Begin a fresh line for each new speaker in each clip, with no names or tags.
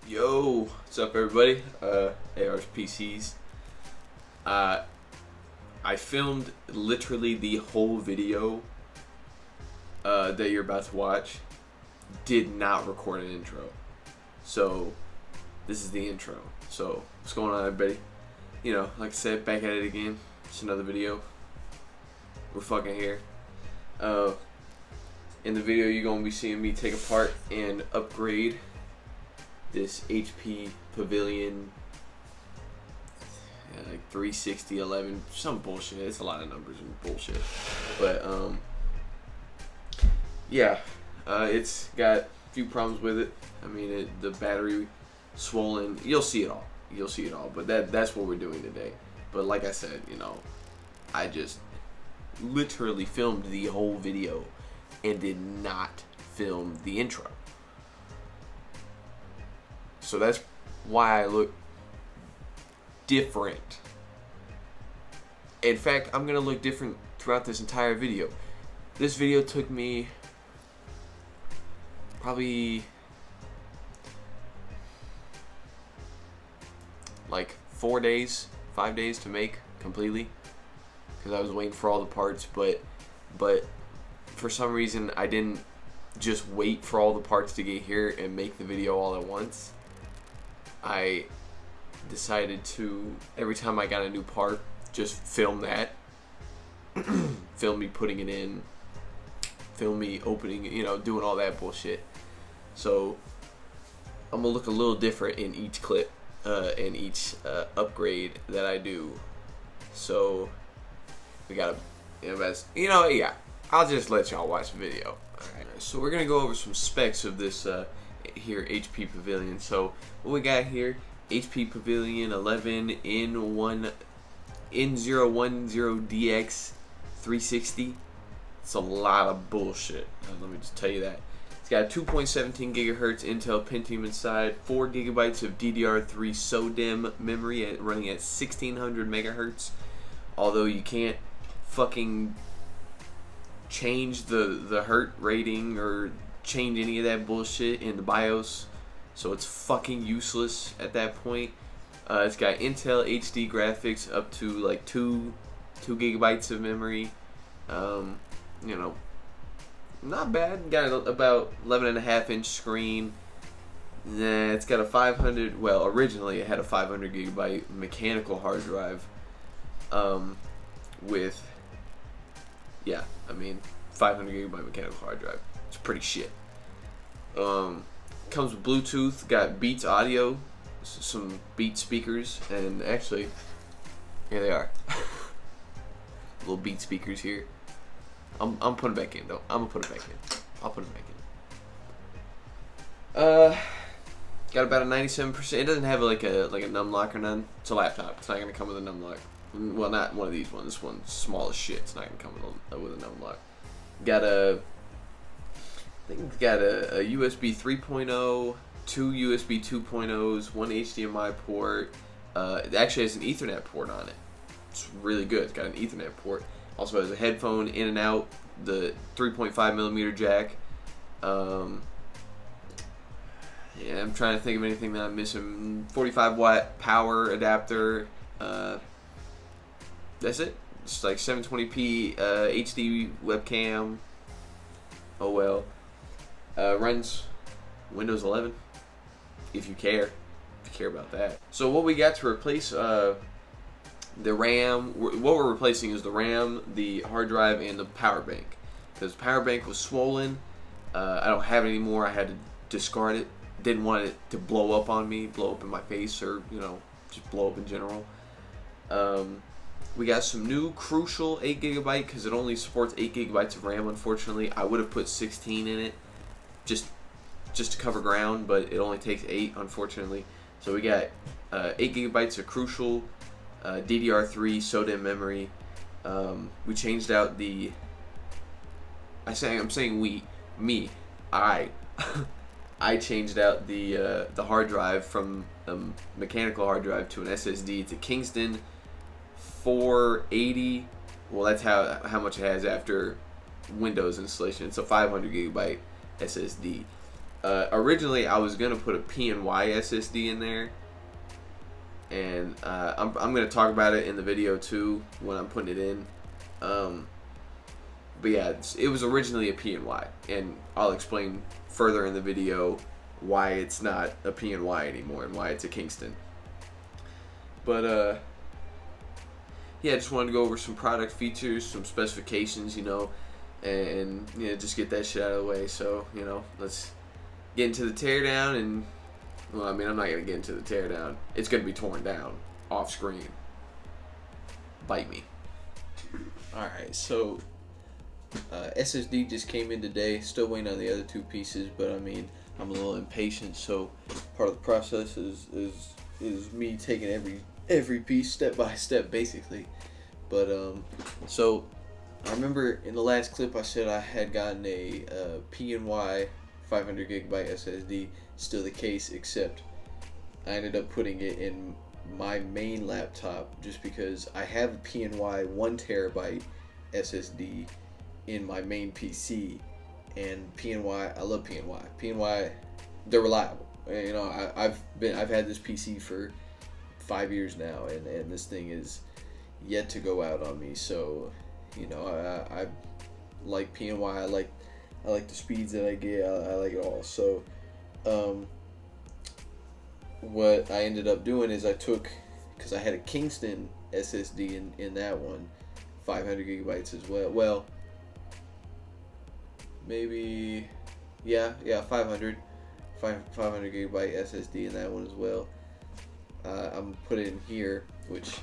Yo, what's up, everybody? AR's PCs. I filmed literally the whole video that you're about to watch. Did not record an intro, so this is the intro. So what's going on, everybody? You know, like I said, back at it again. It's another video. We're fucking here. In the video, you're gonna be seeing me take apart and upgrade this HP Pavilion like 360 11, some bullshit. It's a lot of numbers and bullshit, but yeah, it's got a few problems with it. I mean, the battery swollen. You'll see it all. But that's what we're doing today. But like I said, you know, I just literally filmed the whole video and did not film the intro. So that's why I look different. In fact, I'm gonna look different throughout this entire video. This video took me probably like 5 days to make completely, because I was waiting for all the parts, but for some reason I didn't just wait for all the parts to get here and make the video all at once. I decided to, every time I got a new part, just film that. Film me putting it in, film me opening, you know, doing all that bullshit. So I'm gonna look a little different in each clip, in each upgrade that I do. So we gotta, yeah, I'll just let y'all watch the video. Alright, so we're gonna go over some specs of this here HP Pavilion. So what we got here, HP Pavilion 11 N010DX 360. It's a lot of bullshit. Let me just tell you that. It's got 2.17 gigahertz Intel Pentium inside, 4 gigabytes of DDR3 SODIMM memory running at 1600 megahertz. Although you can't fucking change the hertz rating or change any of that bullshit in the BIOS, so it's fucking useless at that point. It's got Intel HD graphics up to like 2 gigabytes of memory. You know, not bad. Got about 11.5-inch screen. It's got a 500. Well, originally it had a 500 gigabyte mechanical hard drive. With 500 gigabyte mechanical hard drive. It's pretty shit. Comes with Bluetooth, got Beats audio, some Beats speakers, and actually, here they are. Little Beats speakers here. I'm putting it back in though. I'll put it back in. Got about a 97%. It doesn't have like a num lock or none. It's a laptop. It's not gonna come with a num lock. Well, not one of these ones. This one's small as shit. It's not gonna come with a num lock. Got a USB 3.0, 2 USB 2.0s, 1 HDMI port. It actually has an Ethernet port on it. It's really good. It's got an Ethernet port. Also has a headphone in and out, the 3.5 millimeter jack. Yeah, I'm trying to think of anything that I'm missing. 45 watt power adapter. That's it. It's like 720p HD webcam. Oh well. Runs Windows 11, if you care about that. So what we got to replace the RAM, what we're replacing is the RAM, the hard drive, and the power bank. Because the power bank was swollen. I don't have it anymore. I had to discard it. Didn't want it to blow up on me, blow up in my face, or just blow up in general. We got some new Crucial 8 gigabyte because it only supports 8 gigabytes of RAM. Unfortunately, I would have put 16 in it, just to cover ground, but it only takes 8, unfortunately. So we got 8 gigabytes of Crucial DDR3 SODIMM memory. We changed out the. I changed out the hard drive from a mechanical hard drive to an SSD. It's a Kingston 480. Well, that's how much it has after Windows installation. It's a 500 gigabyte SSD. Originally, I was gonna put a PNY SSD in there, and I'm gonna talk about it in the video too when I'm putting it in. But yeah, it was originally a PNY, and I'll explain further in the video why it's not a PNY anymore and why it's a Kingston. But yeah, I just wanted to go over some product features, some specifications, and just get that shit out of the way. So let's get into the teardown. And well, I mean, I'm not gonna get into the teardown. It's gonna be torn down off screen. Bite me. All right, so SSD just came in today. Still waiting on the other two pieces, but I mean, I'm a little impatient. So part of the process is me taking every piece step by step, basically. But so I remember in the last clip I said I had gotten a PNY 500 gigabyte SSD. Still the case, except I ended up putting it in my main laptop just because I have a PNY 1 terabyte SSD in my main PC, and PNY, I love PNY. PNY, they're reliable. I've had this PC for 5 years now, and this thing is yet to go out on me. So I like PNY. I like the speeds that I get. I like it all. So what I ended up doing is I took, because I had a Kingston SSD in that one, 500 gigabytes as well. Well, maybe 500 gigabyte SSD in that one as well. I'm put it in here, which,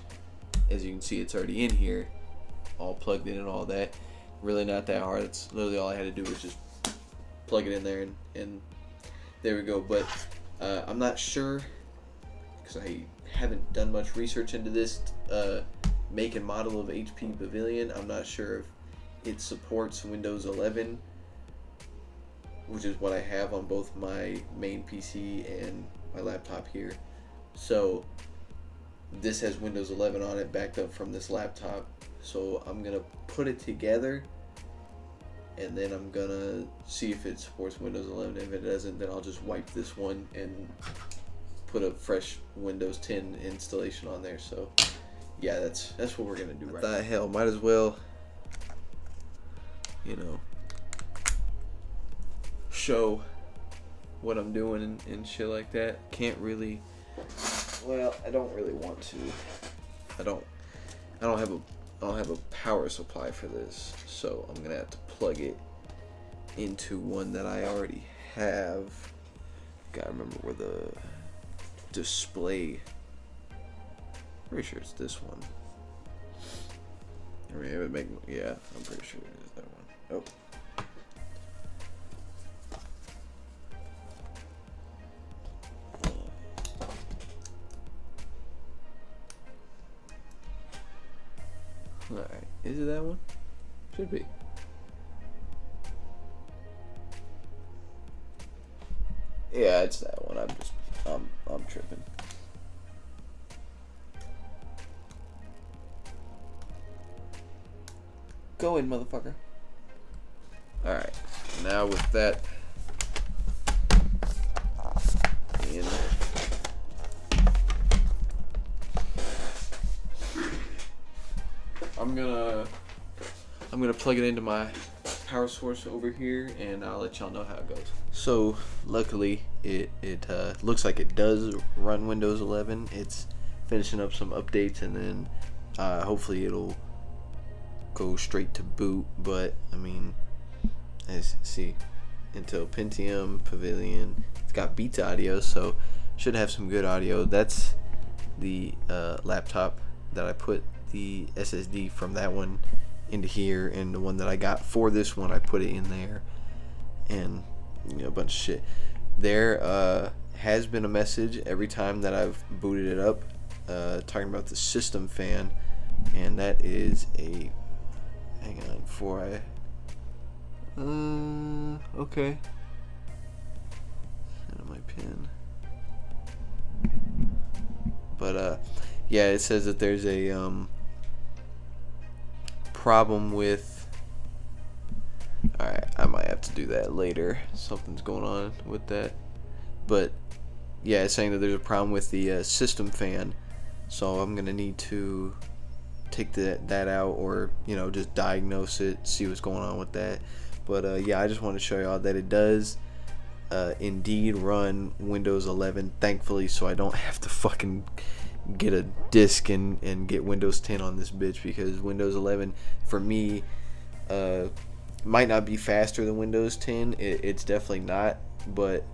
as you can see, it's already in here, all plugged in and all that. Really not that hard. It's literally all I had to do was just plug it in there, and there we go. But I'm not sure, because I haven't done much research into this make and model of HP Pavilion. I'm not sure if it supports Windows 11, which is what I have on both my main PC and my laptop here. So this has Windows 11 on it, backed up from this laptop. So I'm gonna put it together, and then I'm gonna see if it supports Windows 11. If it doesn't, then I'll just wipe this one and put a fresh Windows 10 installation on there. So yeah, that's what we're gonna do right now. Hell, might as well, show what I'm doing and shit like that. Can't really. Well, I don't really want to. I don't have a power supply for this, so I'm gonna have to plug it into one that I already have. Gotta remember where the display. Pretty sure it's this one. I mean, I'm pretty sure it is that one. Oh. Alright, is it that one? Should be. Yeah, it's that one. I'm tripping. Go in, motherfucker. Alright, now with that in, I'm gonna plug it into my power source over here, and I'll let y'all know how it goes. So luckily it looks like it does run Windows 11. It's finishing up some updates, and then hopefully it'll go straight to boot. But I mean, as you see, Intel Pentium, Pavilion, it's got Beats audio, so should have some good audio. That's the laptop that I put the SSD from that one into here, and the one that I got for this one I put it in there, and a bunch of shit. There has been a message every time that I've booted it up talking about the system fan, and that is a, hang on before I okay, and my pin, but yeah, it says that there's a problem with, alright, I might have to to do that later. Something's going on with that. But yeah, it's saying that there's a problem with the system fan, so I'm gonna need to take that out, or just diagnose it, see what's going on with that. But yeah, I just want to show y'all that it does indeed run Windows 11, thankfully, so I don't have to fucking get a disk and get Windows 10 on this bitch, because Windows 11 for me might not be faster than Windows 10. It's definitely not, but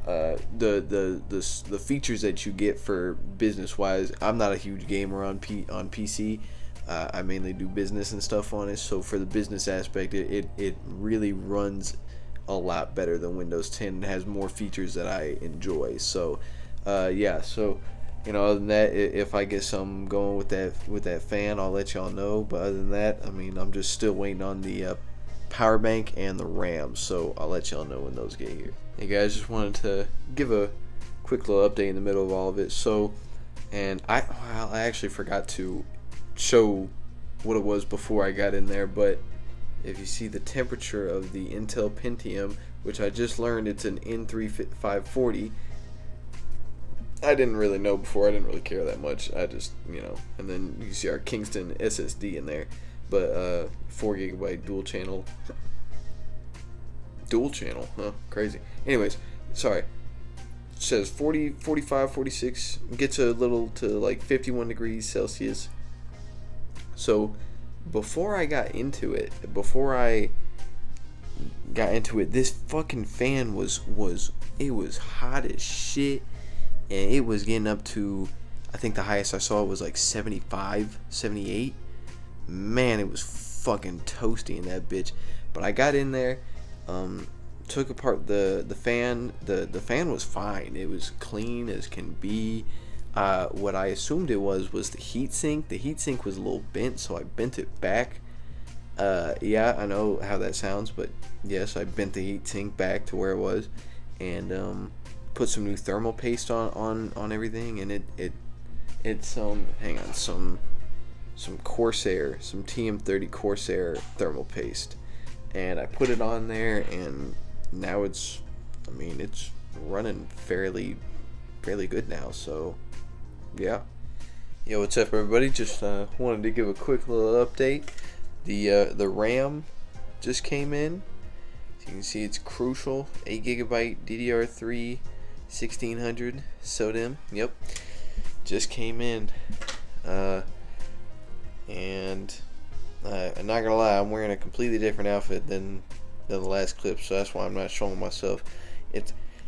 the features that you get for business wise, I'm not a huge gamer on PC. I mainly do business and stuff on it, so for the business aspect, it really runs a lot better than Windows 10 and has more features that I enjoy. So yeah, so other than that, if I get something going with that fan, I'll let y'all know. But other than that, I mean, I'm just still waiting on the power bank and the RAM, so I'll let y'all know when those get here. Hey guys, just wanted to give a quick little update in the middle of all of it. So, and I actually forgot to show what it was before I got in there, but if you see the temperature of the Intel Pentium, which I just learned it's an N3540. I didn't really know before. I didn't really care that much. I just, and then you see our Kingston SSD in there, but 4 GB dual channel, huh? Crazy. Anyways, sorry. It says 40, 45, 46, gets a little to like 51 degrees Celsius. So before I got into it, this fucking fan was hot as shit, and it was getting up to, I think the highest I saw was like 75, 78. Man, it was fucking toasty in that bitch. But I got in there, took apart the fan. The fan was fine. It was clean as can be. What I assumed it was the heatsink. The heatsink was a little bent, so I bent it back. Yeah, I know how that sounds, but yes, I bent the heatsink back to where it was, and put some new thermal paste on everything, and it's some Corsair, some TM30 Corsair thermal paste, and I put it on there, and now it's running fairly good now. So yeah. Yo, what's up everybody? Just wanted to give a quick little update. The RAM just came in. As you can see, it's crucial. 8GB DDR3 1600 SODIMM. Yep, just came in. And I'm not gonna lie, I'm wearing a completely different outfit than the last clip, so that's why I'm not showing myself.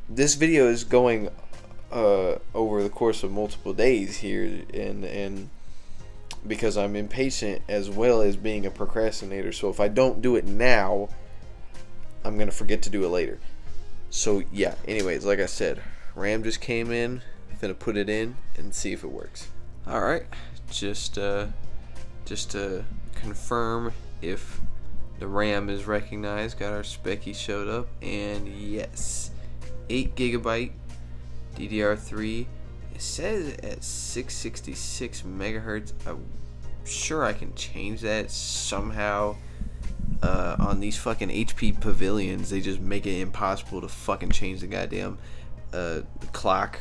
This video is going over the course of multiple days here, and because I'm impatient as well as being a procrastinator, so if I don't do it now, I'm gonna forget to do it later. So yeah, anyways, like I said, RAM just came in. I'm gonna put it in and see if it works. Alright, just to confirm if the RAM is recognized, got our specky showed up, and yes, 8GB DDR3. It says at 666 megahertz. I'm sure I can change that somehow. On these fucking HP Pavilions, they just make it impossible to fucking change the goddamn clock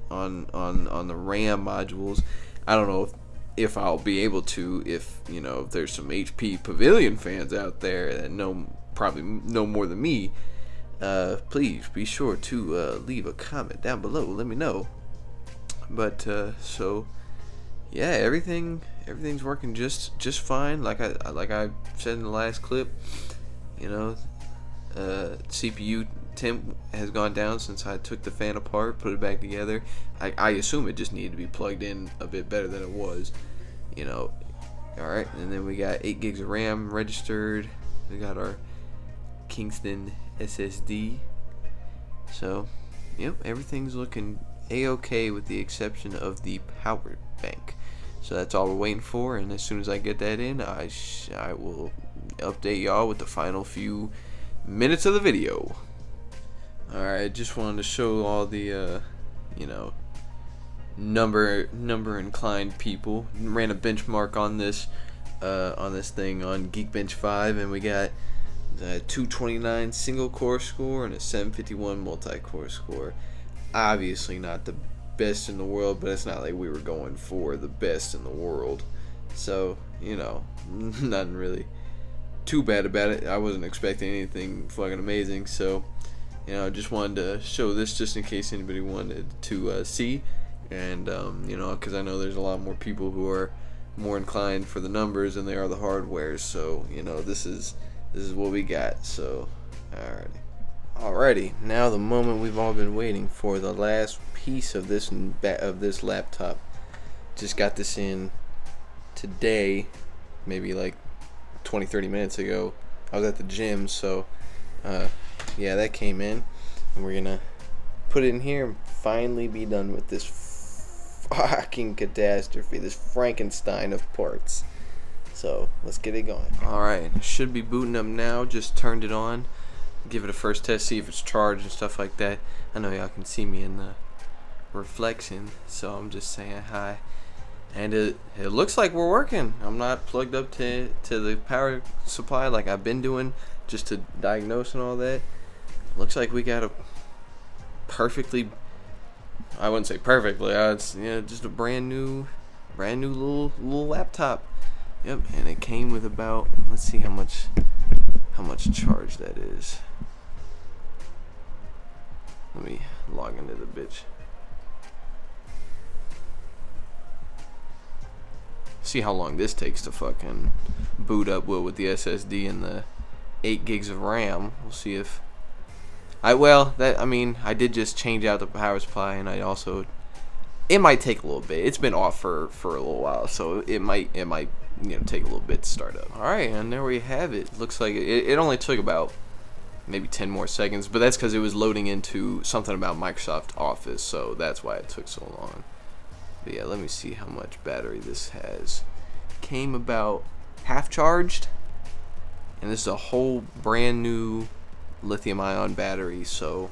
on the RAM modules. I don't know if I'll be able to, if there's some HP Pavilion fans out there that probably know more than me. Please be sure to leave a comment down below. Let me know. But so yeah, everything's working just fine. Like I said in the last clip, CPU temp has gone down since I took the fan apart, put it back together. I assume it just needed to be plugged in a bit better than it was. Alright, and then we got 8 gigs of RAM registered. We got our Kingston SSD. So, yep, everything's looking a-okay with the exception of the power bank. So that's all we're waiting for, and as soon as I get that in, I will update y'all with the final few minutes of the video. Alright, just wanted to show all the number inclined people. Ran a benchmark on this thing on Geekbench 5, and we got a 229 single core score and a 751 multi-core score. Obviously not the best in the world, but it's not like we were going for the best in the world. So, you know, nothing really too bad about it. I wasn't expecting anything fucking amazing, so, you know, I just wanted to show this just in case anybody wanted to see. And, you know, because I know there's a lot more people who are more inclined for the numbers than they are the hardware. So, you know, this is what we got. So, alrighty. Now the moment we've all been waiting for, the last piece of this laptop. Just got this in today, maybe like 20-30 minutes ago. I was at the gym, so yeah, that came in, and we're gonna put it in here and finally be done with this fucking catastrophe, this Frankenstein of parts. So let's get it going. Alright, should be booting up now. Just turned it on, give it a first test, see if it's charged and stuff like that. I know y'all can see me in the reflection, so I'm just saying hi. And it looks like we're working. I'm not plugged up to the power supply like I've been doing just to diagnose and all that. Looks like we got a perfectly, I wouldn't say perfectly, it's, you know, just a brand new little laptop. Yep, and it came with about, let's see how much charge that is. Let me log into the bitch. See how long this takes to fucking boot up with the SSD and the 8 gigs of RAM. We'll see if I did just change out the power supply, and I also, it might take a little bit. It's been off for a little while, so it might you know, take a little bit to start up. Alright, and there we have it. Looks like it only took about maybe 10 more seconds, but that's because it was loading into something about Microsoft Office, so that's why it took so long. But yeah, let me see how much battery this has. Came about half charged, and this is a whole brand new lithium ion battery. So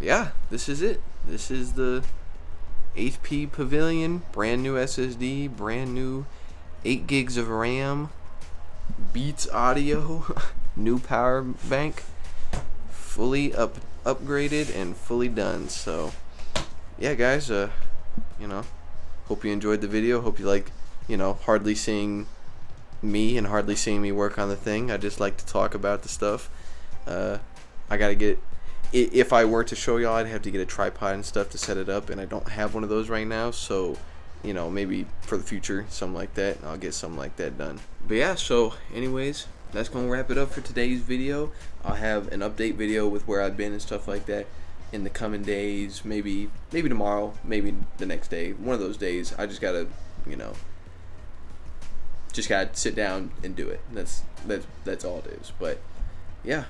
yeah, this is it. This is the HP Pavilion, brand new SSD, brand new 8 gigs of RAM, Beats audio, new power bank, fully upgraded and fully done. So yeah, guys, you know, hope you enjoyed the video. Hope you like, you know, hardly seeing me and hardly seeing me work on the thing. I just like to talk about the stuff. I gotta get, if I were to show y'all, I'd have to get a tripod and stuff to set it up, and I don't have one of those right now. So, you know, maybe for the future, something like that, and I'll get something like that done. But yeah, so anyways, that's gonna wrap it up for today's video. I'll have an update video with where I've been and stuff like that in the coming days, maybe tomorrow, maybe the next day, one of those days. I just gotta, you know, just gotta sit down and do it. That's all it is. But yeah,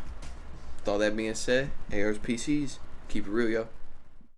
with all that being said, AR's PCs, keep it real, yo.